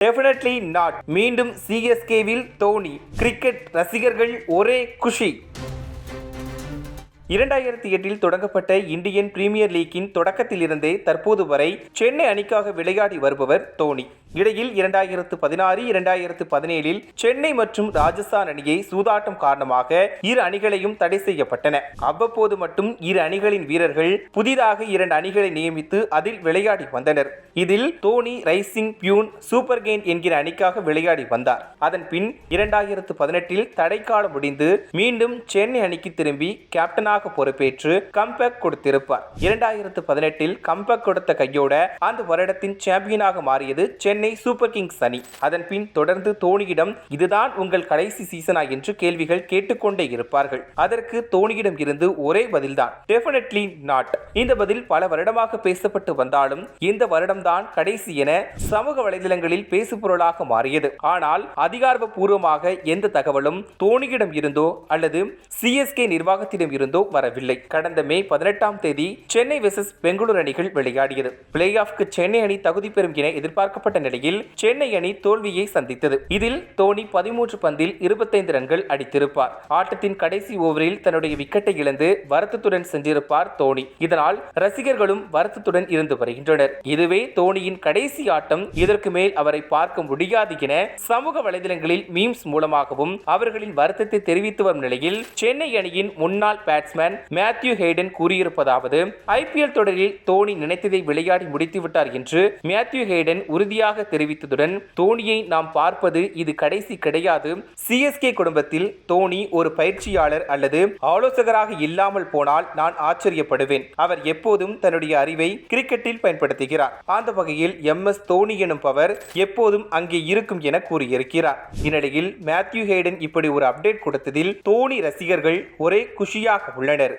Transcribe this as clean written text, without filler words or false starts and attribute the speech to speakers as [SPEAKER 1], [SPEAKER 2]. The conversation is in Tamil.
[SPEAKER 1] Definitely not. மீண்டும் சிஎஸ்கேவில் தோனி. கிரிக்கெட் ரசிகர்கள் ஒரே குஷி. 2008 தொடங்கப்பட்ட இந்தியன் பிரீமியர் லீக்கின் தொடக்கத்திலிருந்தே தற்போது வரை சென்னை அணிக்காக விளையாடி வருபவர் தோனி. இடையில் 2016, 2017 சென்னை மற்றும் ராஜஸ்தான் அணியை சூதாட்டம் காரணமாக இரு அணிகளையும் தடை செய்யப்பட்டன. அவ்வப்போது மட்டும் இரு அணிகளின் வீரர்கள் புதிதாக 2 அணிகளை நியமித்து அதில் விளையாடி வந்தனர். இதில் Dhoni rising Pune supergiant என்கிற அணிக்காக விளையாடி வந்தார். அதன் பின் 2018 தடைக்காலம் முடிந்து மீண்டும் சென்னை அணிக்கு திரும்பி கேப்டனாக பொறுப்பேற்று கம்பேக் கொடுத்திருப்பார். 2018 கம்பேக் கொடுத்த கையோட அந்த வருடத்தின் சாம்பியனாக மாறியது சென்னை சூப்பர் கிங்ஸ் அணி. அதன் பின் தொடர்ந்து தோனியிடம் இதுதான் உங்கள் கடைசி சீசனா என்று கேள்விகள் கேட்டுக்கொண்டே இருப்பார்கள். அதற்கு தோனியிடம் இருந்து ஒரே பதில்தான், டெஃபினெட்லி நாட். இந்த பதில் பல வருடமாக பேசப்பட்டு வந்தாலும் இந்த வருடம்தான் கடைசி என சமூக வலைதளங்களில் பேசுபொருளாக மாறியது. ஆனால் அதிகாரப்பூர்வமாக எந்த தகவலும் தோனியிடம் இருந்தோ அல்லது சிஎஸ்கே நிர்வாகத்திடம் இருந்தோ வரவில்லை. கடந்த மே 18 சென்னை வெர்சஸ் பெங்களூரு அணிகள் விளையாடியது. பிளே ஆஃப்க்கு சென்னை அணி தகுதி பெறும் என எதிர்பார்க்கப்பட்ட நிலையில் சென்னை அணி தோல்வியை சந்தித்தது. இதில் தோனி 13 பந்தில் 25 ரன்கள் அடித்திருப்பார். ஆட்டத்தின் கடைசி ஓவரில் தன்னுடைய விக்கெட்டை இழந்து வருத்தத்துடன் சென்றிருப்பார் தோனி. இதனால் ரசிகர்களும் வருத்தத்துடன் இருந்து வருகின்றனர். இதுவே தோனியின் கடைசி ஆட்டம், இதற்கு மேல் அவரை பார்க்க முடியாது என சமூக வலைதளங்களில் மீம்ஸ் மூலமாகவும் அவர்களின் வருத்தத்தை தெரிவித்து வரும் நிலையில் சென்னை அணியின் முன்னாள் பேட்ஸ்மேன் மேத்யூ ஹேடன் கூறியிருப்பதாவது, ஐபிஎல் தொடரில் தோனி நினைத்ததை விளையாடி முடித்துவிட்டார் என்று மேத்யூ ஹேடன் உறுதியாக தெரிவித்ததுடன் தோனியை நாம் பார்ப்பது இது கடைசி கிடையாது. சிஎஸ்கே குடும்பத்தில் தோனி ஒரு பயிற்சியாளர் அல்லது ஆலோசகராக இல்லாமல் போனால் நான் ஆச்சரியப்படுவேன். அவர் எப்போதும் தன்னுடைய அறிவை கிரிக்கெட்டில் பயன்படுத்துகிறார். அந்த வகையில் MS தோனி எனும் பவர் எப்போதும் அங்கே இருக்கும் என கூறியிருக்கிறார். இந்நிலையில் மேத்யூ ஹேடன் இப்படி ஒரு அப்டேட் கொடுத்ததில் தோனி ரசிகர்கள் ஒரே குஷியாக உள்ளனர்.